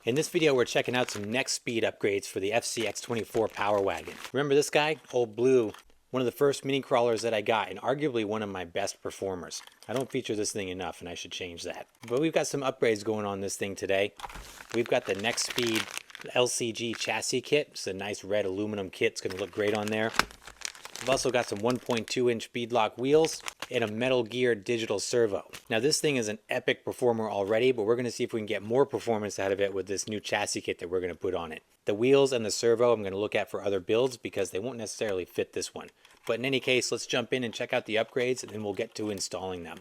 In this video, we're checking out some NexxSpeed upgrades for the FCX24 Power Wagon. Remember this guy? Old Blue. One of the first mini crawlers that I got, and arguably one of my best performers. I don't feature this thing enough, and I should change that. But we've got some upgrades going on this thing today. We've got the NexxSpeed LCG chassis kit. It's a nice red aluminum kit. It's going to look great on there. We've also got some 1.2-inch beadlock wheels and a Metal Gear digital servo. Now this thing is an epic performer already, but we're going to see if we can get more performance out of it with this new chassis kit that we're going to put on it. The wheels and the servo I'm going to look at for other builds because they won't necessarily fit this one. But in any case, let's jump in and check out the upgrades and then we'll get to installing them.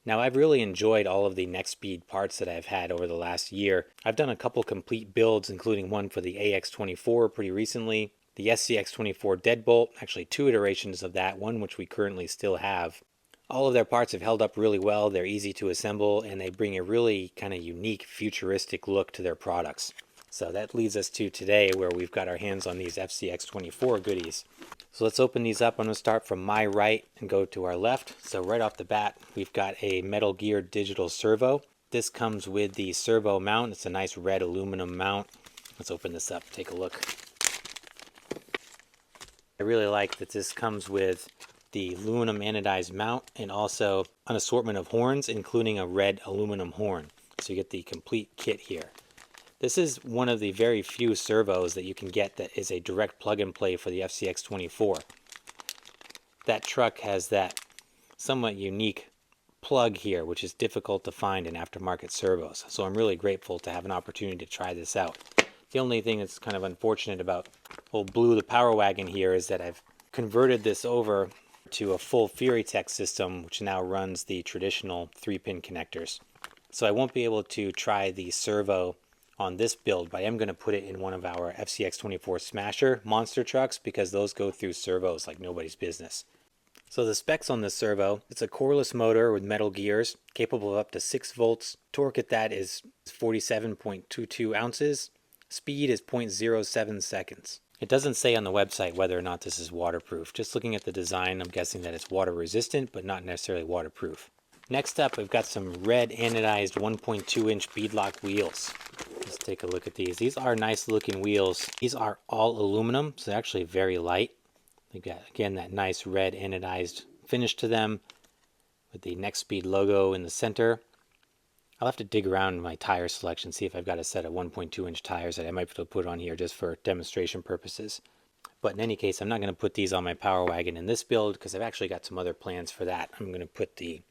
Now I've really enjoyed all of the NexxSpeed parts that I've had over the last year. I've done a couple complete builds, including one for the AX24 pretty recently. The FCX24 deadbolt, actually 2 iterations of that, one which we currently still have. All of their parts have held up really well, they're easy to assemble, and they bring a really kind of unique futuristic look to their products. So that leads us to today where we've got our hands on these FCX24 goodies. So let's open these up. I'm going to start from my right and go to our left. So right off the bat, we've got a Metal Gear digital servo. This comes with the servo mount. It's a nice red aluminum mount. Let's open this up, take a look. I really like that this comes with the aluminum anodized mount and also an assortment of horns, including a red aluminum horn. So you get the complete kit here. This is one of the very few servos that you can get that is a direct plug and play for the FCX24. That truck has that somewhat unique plug here, which is difficult to find in aftermarket servos. So I'm really grateful to have an opportunity to try this out. The only thing that's kind of unfortunate about Old Blue, the Power Wagon here, is that I've converted this over to a full FuryTech system, which now runs the traditional 3-pin connectors. So I won't be able to try the servo on this build, but I am going to put it in one of our FCX24 Smasher monster trucks because those go through servos like nobody's business. So the specs on this servo, it's a coreless motor with metal gears, capable of up to 6 volts. Torque at that is 47.22 ounces. Speed is 0.07 seconds. It doesn't say on the website whether or not this is waterproof. Just looking at the design, I'm guessing that it's water resistant, but not necessarily waterproof. Next up, we've got some red anodized 1.2-inch beadlock wheels. Let's take a look at these. These are nice looking wheels. These are all aluminum, so they're actually very light. They've got, again, that nice red anodized finish to them with the NexxSpeed logo in the center. I'll have to dig around in my tire selection, see if I've got a set of 1.2-inch tires that I might be able to put on here just for demonstration purposes. But in any case, I'm not going to put these on my Power Wagon in this build because I've actually got some other plans for that. I'm going to put the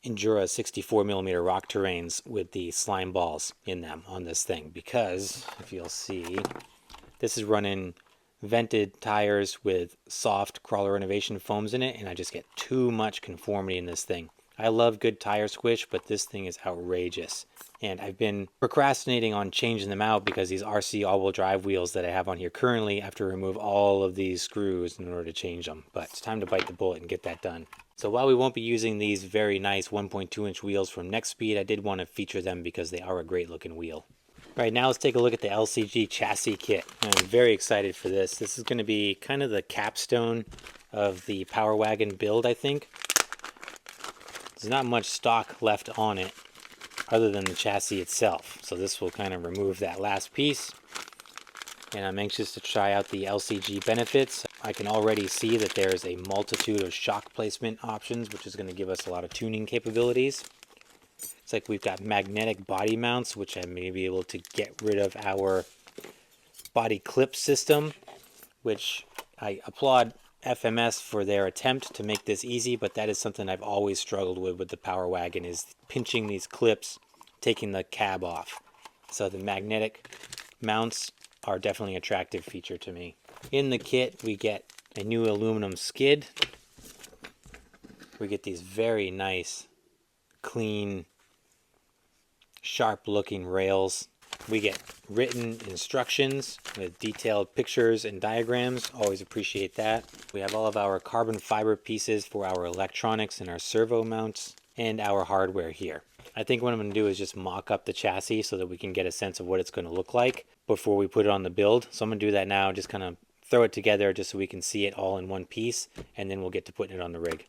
Endura 64mm rock terrains with the slime balls in them on this thing because, if you'll see, this is running vented tires with soft crawler innovation foams in it, and I just get too much conformity in this thing. I love good tire squish, but this thing is outrageous. And I've been procrastinating on changing them out because these RC all-wheel drive wheels that I have on here currently, I have to remove all of these screws in order to change them. But it's time to bite the bullet and get that done. So while we won't be using these very nice 1.2-inch wheels from NexxSpeed, I did want to feature them because they are a great looking wheel. All right, now let's take a look at the LCG chassis kit. I'm very excited for this. This is going to be kind of the capstone of the Power Wagon build, I think. There's not much stock left on it other than the chassis itself. So this will kind of remove that last piece. And I'm anxious to try out the LCG benefits. I can already see that there's a multitude of shock placement options, which is going to give us a lot of tuning capabilities. It's like we've got magnetic body mounts, which I may be able to get rid of our body clip system, which I applaud FMS for their attempt to make this easy, but that is something I've always struggled with the Power Wagon, is pinching these clips, taking the cab off. So the magnetic mounts are definitely an attractive feature to me. In the kit, we get a new aluminum skid. We get these very nice, clean, sharp-looking rails. We get written instructions with detailed pictures and diagrams. Always appreciate that. We have all of our carbon fiber pieces for our electronics and our servo mounts and our hardware here. I think what I'm going to do is just mock up the chassis so that we can get a sense of what it's going to look like before we put it on the build. So I'm going to do that now, just kind of throw it together just so we can see it all in one piece, and then we'll get to putting it on the rig.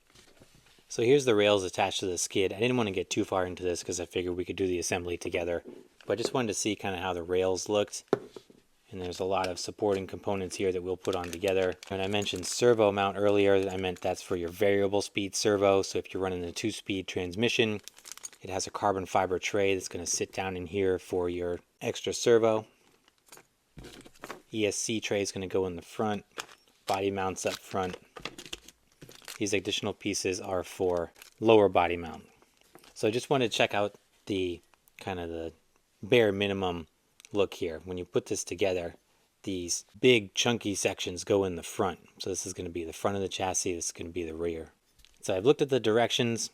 So here's the rails attached to the skid. I didn't want to get too far into this because I figured we could do the assembly together But I just wanted to see kind of how the rails looked. And there's a lot of supporting components here that we'll put on together. And I mentioned servo mount earlier. I meant that's for your variable speed servo. So if you're running a 2-speed transmission, it has a carbon fiber tray that's going to sit down in here for your extra servo. ESC tray is going to go in the front. Body mounts up front. These additional pieces are for lower body mount. So I just wanted to check out the kind of the bare minimum look here. When you put this together, these big chunky sections go in the front. So this is going to be the front of the chassis, this is going to be the rear. So I've looked at the directions,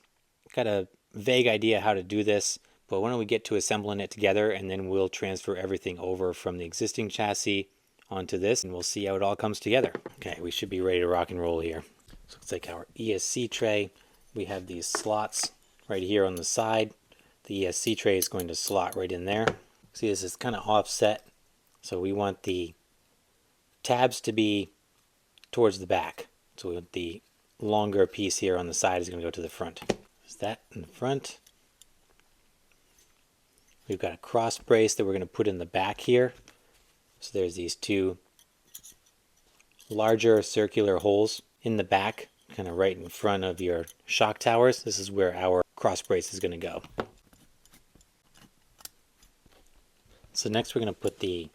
got a vague idea how to do this, but why don't we get to assembling it together, and then we'll transfer everything over from the existing chassis onto this, and we'll see how it all comes together. Okay, we should be ready to rock and roll here. So it's like our ESC tray. We have these slots right here on the side. The ESC tray is going to slot right in there. See, this is kind of offset, so we want the tabs to be towards the back. So the longer piece here on the side is going to go to the front. There's that in the front. We've got a cross brace that we're going to put in the back here. So there's these two larger circular holes in the back, kind of right in front of your shock towers. This is where our cross brace is going to go. So next we're going to put the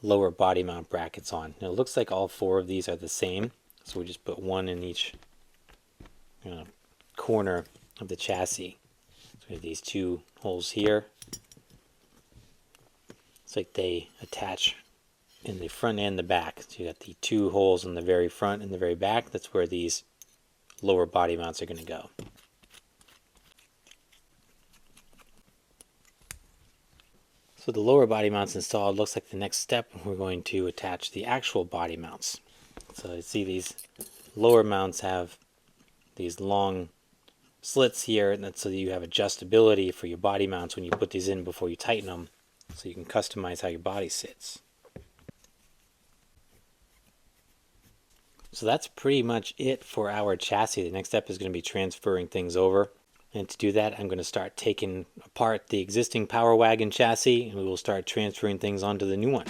lower body mount brackets on. Now it looks like all 4 of these are the same, so we just put one in each corner of the chassis. So we have these 2 holes here. It's like they attach in the front and the back. So you got the 2 holes in the very front and the very back. That's where these lower body mounts are going to go. So the lower body mounts installed. Looks like the next step we're going to attach the actual body mounts. So you see these lower mounts have these long slits here, and that's so that you have adjustability for your body mounts when you put these in before you tighten them, so you can customize how your body sits. So that's pretty much it for our chassis. The next step is going to be transferring things over. And to do that, I'm going to start taking apart the existing Power Wagon chassis, and we will start transferring things onto the new one.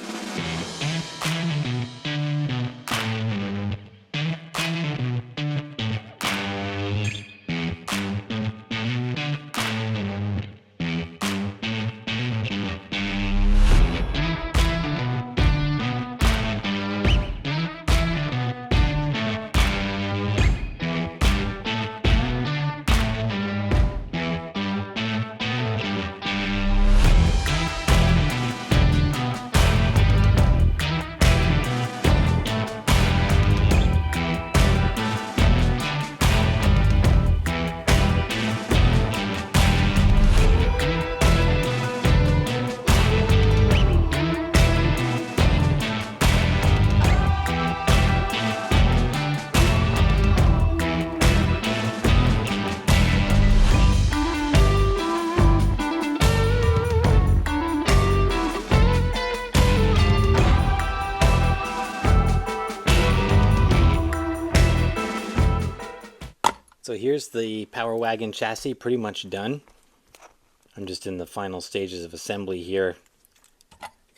So here's the Power Wagon chassis pretty much done. I'm just in the final stages of assembly here.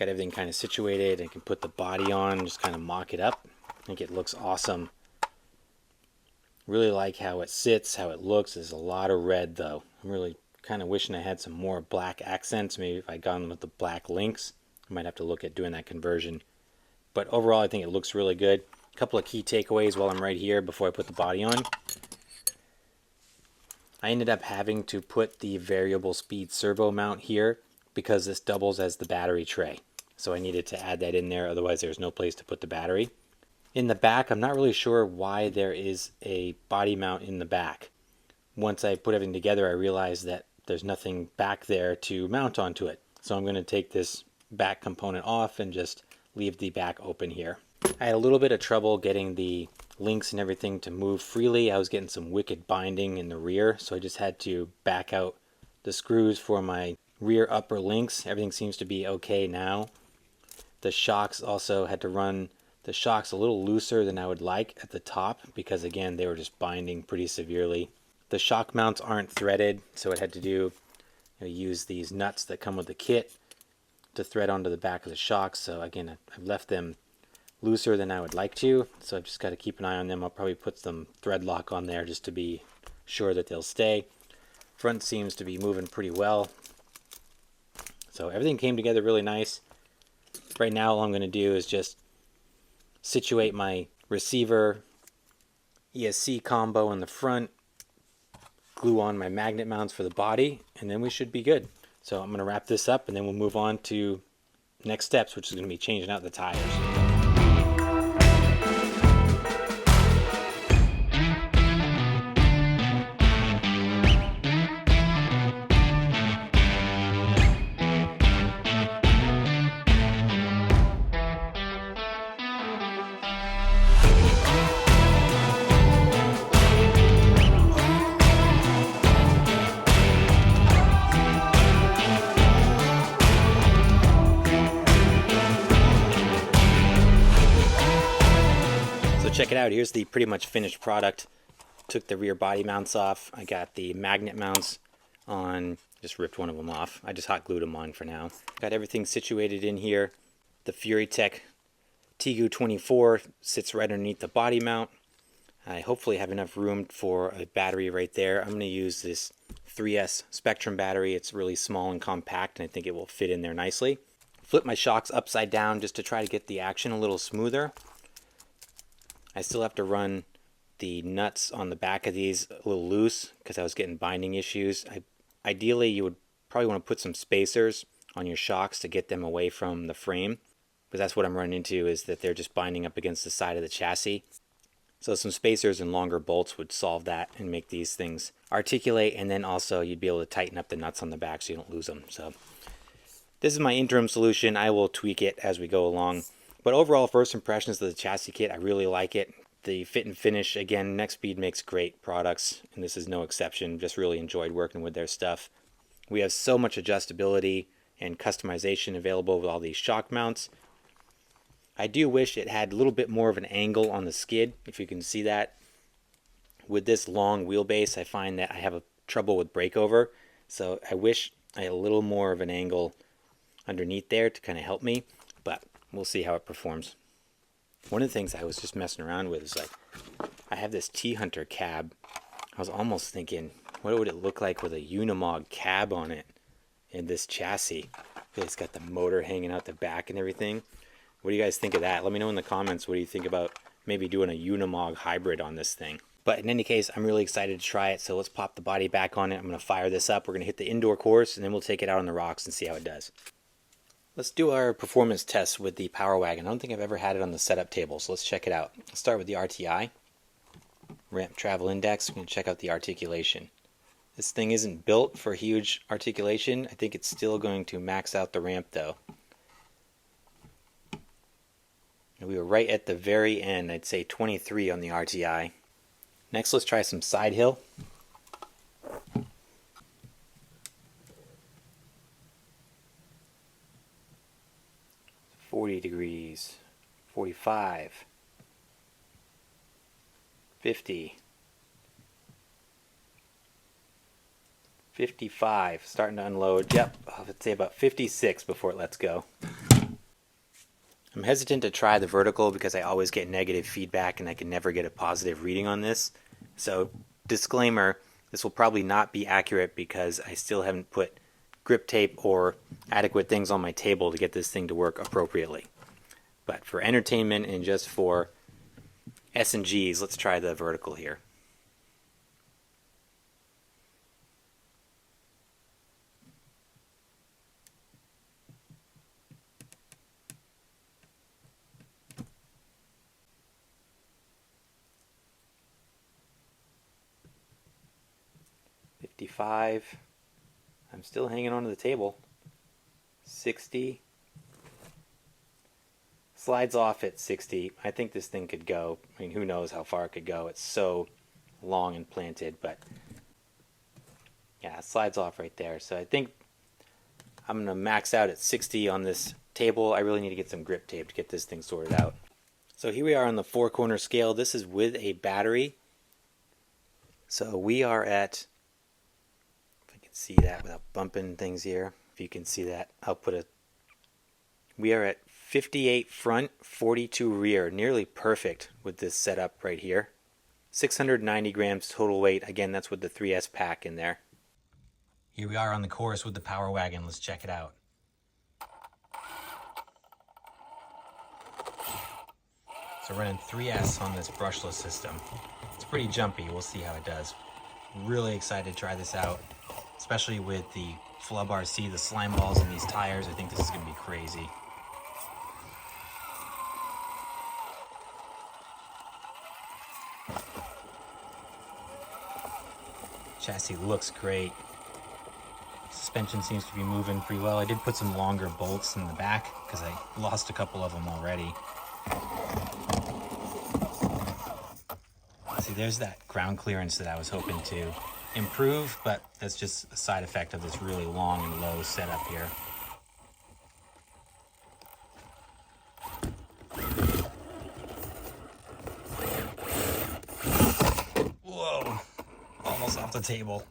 Got everything kind of situated and can put the body on, just kind of mock it up. I think it looks awesome. Really like how it sits, how it looks. There's a lot of red though. I'm really kind of wishing I had some more black accents. Maybe if I'd gone with the black links, I might have to look at doing that conversion. But overall, I think it looks really good. A couple of key takeaways while I'm right here before I put the body on. I ended up having to put the variable speed servo mount here because this doubles as the battery tray. So I needed to add that in there, otherwise there's no place to put the battery. In the back, I'm not really sure why there is a body mount in the back. Once I put everything together, I realized that there's nothing back there to mount onto it. So I'm going to take this back component off and just leave the back open here. I had a little bit of trouble getting the links and everything to move freely. I was getting some wicked binding in the rear, so I just had to back out the screws for my rear upper links. Everything seems to be okay now. The shocks also had to run the shocks a little looser than I would like at the top because again they were just binding pretty severely. The shock mounts aren't threaded, so I had to use these nuts that come with the kit to thread onto the back of the shocks. So again, I've left them looser than I would like to, so I've just got to keep an eye on them. I'll probably put some thread lock on there just to be sure that they'll stay. Front seems to be moving pretty well. So everything came together really nice. Right now all I'm going to do is just situate my receiver ESC combo in the front, glue on my magnet mounts for the body, and then we should be good. So I'm going to wrap this up and then we'll move on to next steps, which is going to be changing out the tires. Check it out, here's the pretty much finished product. Took the rear body mounts off. I got the magnet mounts on, just ripped one of them off. I just hot glued them on for now. Got everything situated in here. The FuryTech FCX24 sits right underneath the body mount. I hopefully have enough room for a battery right there. I'm going to use this 3S Spectrum battery. It's really small and compact, and I think it will fit in there nicely. Flip my shocks upside down just to try to get the action a little smoother. I still have to run the nuts on the back of these a little loose because I was getting binding issues. Ideally, you would probably want to put some spacers on your shocks to get them away from the frame, because that's what I'm running into, is that they're just binding up against the side of the chassis. So some spacers and longer bolts would solve that and make these things articulate, and then also you'd be able to tighten up the nuts on the back so you don't lose them. So this is my interim solution. I will tweak it as we go along. But overall, first impressions of the chassis kit, I really like it. The fit and finish, again, NexxSpeed makes great products, and this is no exception. Just really enjoyed working with their stuff. We have so much adjustability and customization available with all these shock mounts. I do wish it had a little bit more of an angle on the skid, if you can see that. With this long wheelbase, I find that I have trouble with breakover, so I wish I had a little more of an angle underneath there to kind of help me, but we'll see how it performs. One of the things I was just messing around with is, like, I have this T-Hunter cab. I was almost thinking, what would it look like with a Unimog cab on it in this chassis? It's got the motor hanging out the back and everything. What do you guys think of that? Let me know in the comments, what do you think about maybe doing a Unimog hybrid on this thing? But in any case, I'm really excited to try it, so let's pop the body back on it. I'm going to fire this up. We're going to hit the indoor course, and then we'll take it out on the rocks and see how it does. Let's do our performance test with the Power Wagon. I don't think I've ever had it on the setup table, so let's check it out. Let's start with the RTI. Ramp Travel Index. We're going to check out the articulation. This thing isn't built for huge articulation. I think it's still going to max out the ramp though. And we were right at the very end. I'd say 23 on the RTI. Next, let's try some side hill. Degrees, 45, 50, 55, starting to unload. Yep, let's say about 56 before it lets go. I'm hesitant to try the vertical because I always get negative feedback and I can never get a positive reading on this. So, disclaimer, this will probably not be accurate because I still haven't put grip tape or adequate things on my table to get this thing to work appropriately. But for entertainment and just for S&Gs, let's try the vertical here. $55. I'm still hanging onto the table. 60. Slides off at 60. I think this thing could go. I mean, who knows how far it could go. It's so long and planted, but yeah, it slides off right there. So I think I'm going to max out at 60 on this table. I really need to get some grip tape to get this thing sorted out. So here we are on the 4-corner scale. This is with a battery. So we are at, if I can see that without bumping things here, if you can see that, I'll put a We are at 58 front, 42 rear, nearly perfect with this setup right here. 690 grams total weight. Again, that's with the 3S pack in there. Here we are on the course with the Power Wagon. Let's check it out. So running 3S on this brushless system. It's pretty jumpy. We'll see how it does. Really excited to try this out, especially with the FlubRC, the slime balls, and these tires. I think this is going to be crazy. Chassis looks great. Suspension seems to be moving pretty well. I did put some longer bolts in the back because I lost a couple of them already. See, there's that ground clearance that I was hoping to improve, but that's just a side effect of this really long and low setup here. Whoa, almost off the table.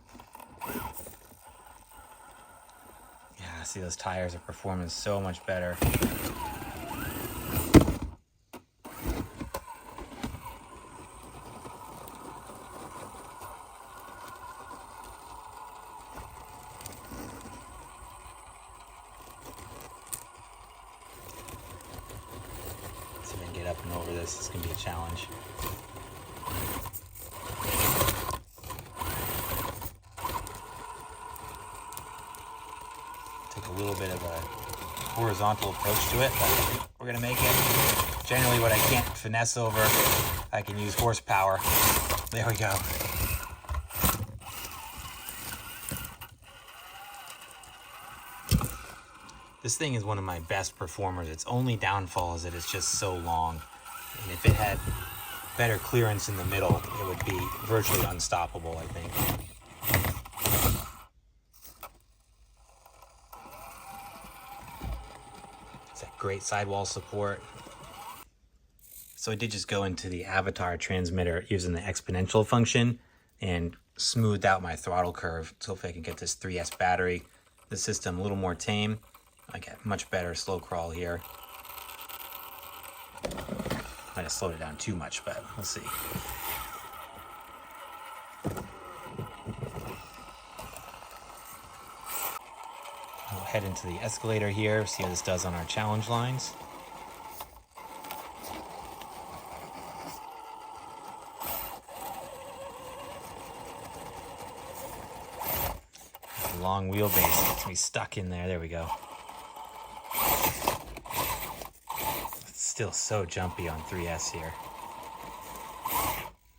Yeah, see, those tires are performing so much better. See if I can get up and over this. It's going to be a challenge. Take a little bit of a horizontal approach to it, but we're going to make it. Generally, what I can't finesse over, I can use horsepower. There we go. This thing is one of my best performers. Its only downfall is that it's just so long. And if it had better clearance in the middle, it would be virtually unstoppable, I think. It's got great sidewall support. So I did just go into the avatar transmitter using the exponential function and smoothed out my throttle curve. So if I can get this 3S battery, the system a little more tame. I get much better slow crawl here. Might have slowed it down too much, but we'll see. We'll head into the escalator here, see how this does on our challenge lines. Long wheelbase gets me stuck in there. There we go. Still so jumpy on 3S here.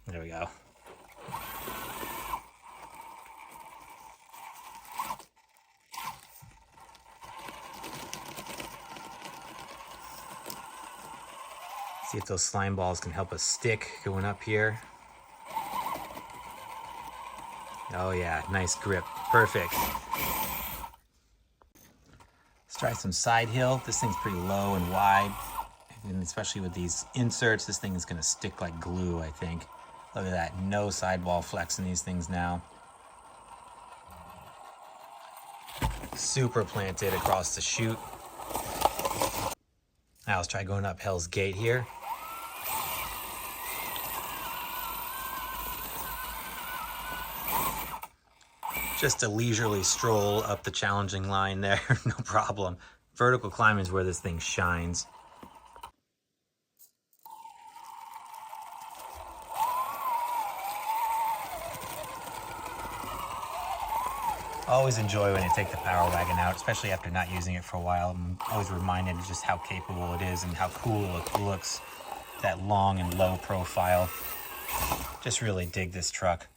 There we go. See if those slime balls can help us stick going up here. Oh yeah, nice grip. Perfect. Let's try some side hill. This thing's pretty low and wide. And especially with these inserts, this thing is going to stick like glue, I think. Look at that. No sidewall flex in these things now. Super planted across the chute. Now let's try going up Hell's Gate here. Just a leisurely stroll up the challenging line there. No problem. Vertical climbing is where this thing shines. Always enjoy when I take the Power Wagon out, especially after not using it for a while. I'm always reminded of just how capable it is and how cool it looks. That long and low profile. Just really dig this truck.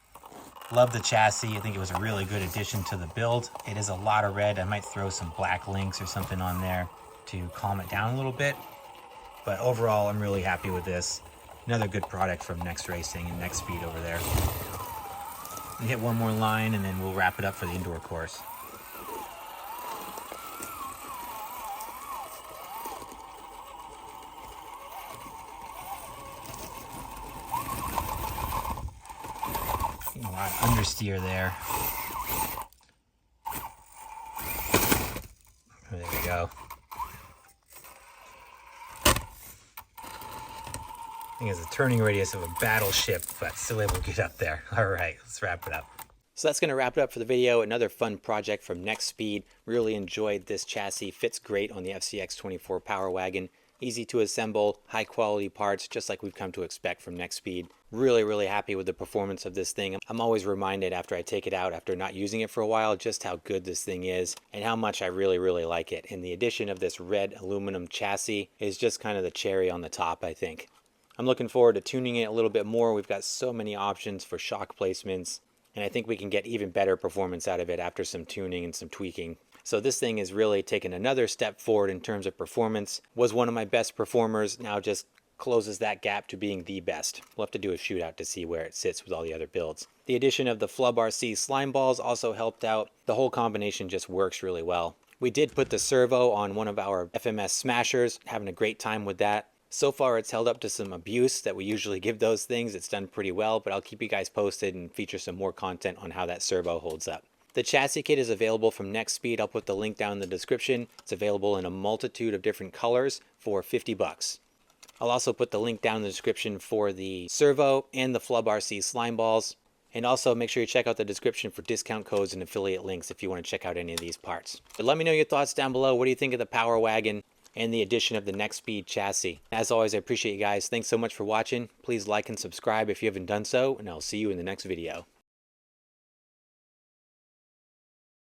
Love the chassis. I think it was a really good addition to the build. It is a lot of red. I might throw some black links or something on there to calm it down a little bit. But overall, I'm really happy with this. Another good product from Next Racing and NexxSpeed over there. We hit one more line and then we'll wrap it up for the indoor course. A lot of understeer there. There we go. thing has a turning radius of a battleship, but still able to get up there. All right, let's wrap it up. So that's going to wrap it up for the video. Another fun project from NexxSpeed. Really enjoyed this chassis. Fits great on the FCX24 Power Wagon. Easy to assemble, high quality parts, just like we've come to expect from NexxSpeed. Really happy with the performance of this thing. I'm always reminded after I take it out, after not using it for a while, just how good this thing is and how much I really like it. And the addition of this red aluminum chassis is just kind of the cherry on the top, I think. I'm looking forward to tuning it a little bit more. We've got so many options for shock placements, and I think we can get even better performance out of it after some tuning and some tweaking. So this thing has really taken another step forward in terms of performance. Was one of my best performers, now just closes that gap to being the best. We'll have to do a shootout to see where it sits with all the other builds. The addition of the FlubRC slime balls also helped out. The whole combination just works really well. We did put the servo on one of our FMS smashers, having a great time with that. So far it's held up to some abuse that we usually give those things. It's done pretty well, but I'll keep you guys posted and feature some more content on how that servo holds up. The chassis kit is available from NexxSpeed. I'll put the link down in the description. It's available in a multitude of different colors for 50 bucks. I'll also put the link down in the description for the servo and the FlubRC slime balls. And also make sure you check out the description for discount codes and affiliate links if you want to check out any of these parts. But let me know your thoughts down below. What do you think of the Power Wagon and the addition of the NexxSpeed chassis? As always, I appreciate you guys. Thanks so much for watching. Please like and subscribe if you haven't done so, and I'll see you in the next video.